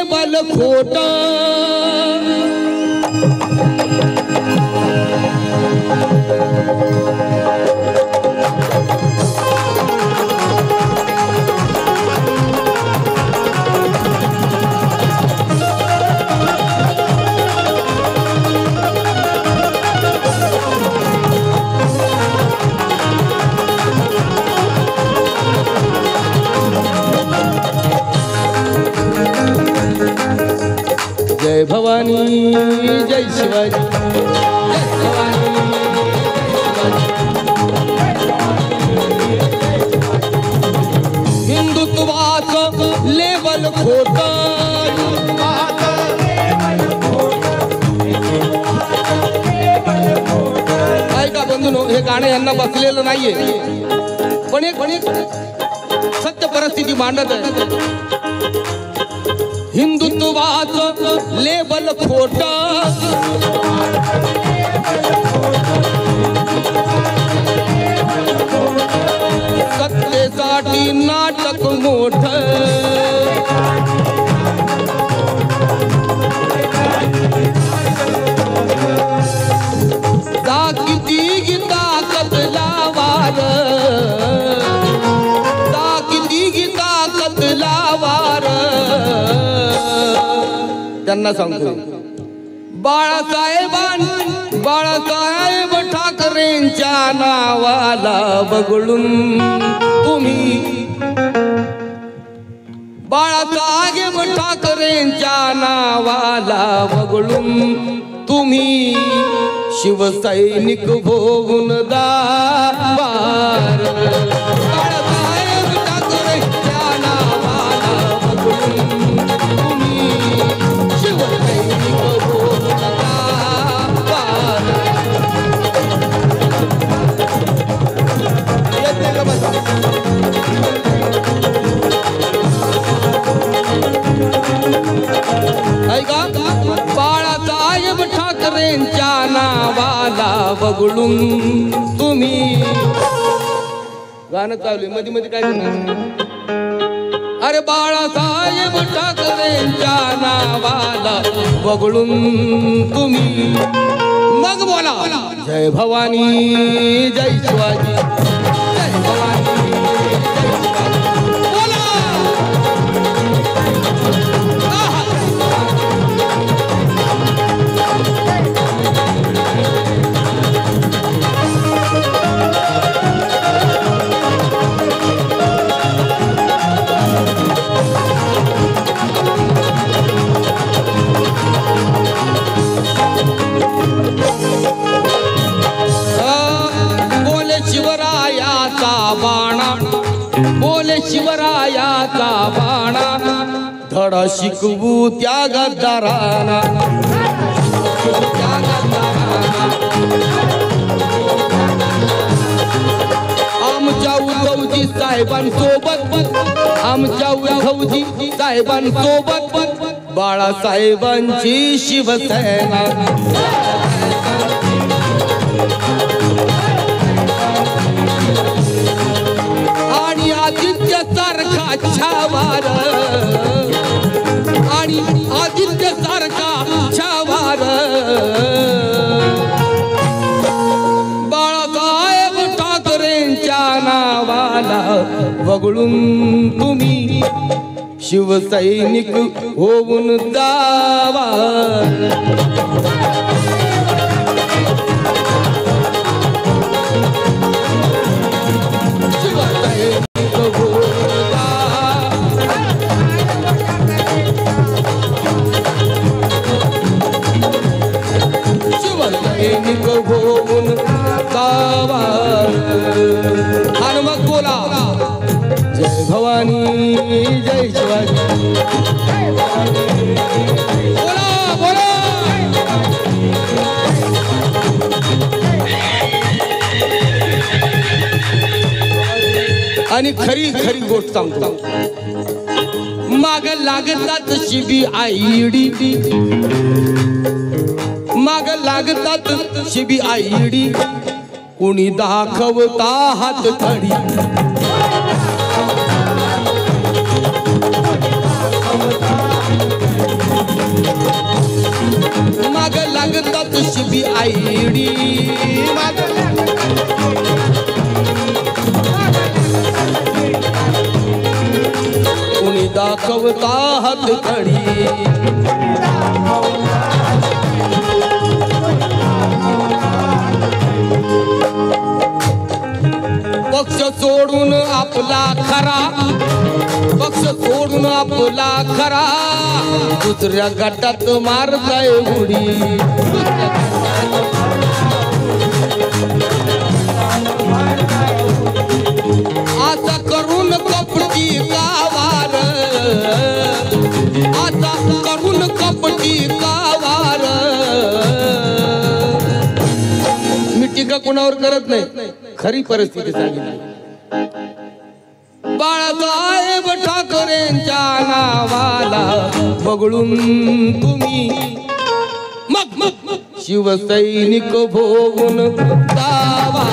Label खोटा जय भवानी जय शिवाजी जय Bhavani हिंदुत्वाचं label खोटा ऐका बंधूंनो, हे गाणं यांना बसलेलं नाहीये, पण एक सत्य परिस्थिती मांडत आहे. हिंदुत्वाचं लेबल खोटा सत्तेसाठी नाटक मोठं किती ताकद लावार किती ताकद लावार त्यांना सांगतो. बाळासाहेब ठाकरेंच्या नावाला बघळून तुम्ही बाळासाहेब ठाकरेंच्या नावाला बघळून तुम्ही शिवसैनिक होऊन दाबार. बाळासाहेब ठाकरेंच्या नावाला बघळून तुम्ही शिवसैनिक होऊन दाबार. येते का बसा? ऐका, बाळासाहेब ठाकरेंच्या नावाला बघळून तुम्ही गाणं चालू मध्ये मध्ये काय करणार? अरे बाळासाहेब ठाकरेंच्या नावाला बघळून तुम्ही मग बोला जय भवानी जय शिवाजी जय भवानी बोले शिवरायाचा बाणा धडा शिकवू त्या गद्दारांना. आमच्या उद्धवजी साहेबांसोबत आमच्या उद्धवजी साहेबांसोबत बाळासाहेबांची शिवसेना. आदित्य सारखा छावार आणि आदित्य सारखा छावार बाळासाहेब ठाकरेंच्या नावाला वगळून तुम्ही शिवसैनिक होऊन दावा. जय भवानी जय शिवाजी बोला बोला. आणि खरी खरी गोष्ट सांगतो. माग लागतात CBID माग लागतात CBID कोणी दाखवता हात खडी. दाखवता हातकडी पक्ष सोडून आपला खरा पक्ष सोडून आपला खरा दुसऱ्या गटात मारताय उडी आता करून कपटी कावार आता करून कपटी कावार मी टीका कोणावर करत नाही खरी परिस्थिती सांगितली बाळासाहेब ठाकरेंच्या नावाला बगळून तुम्ही मग शिवसैनिक भोगून दावा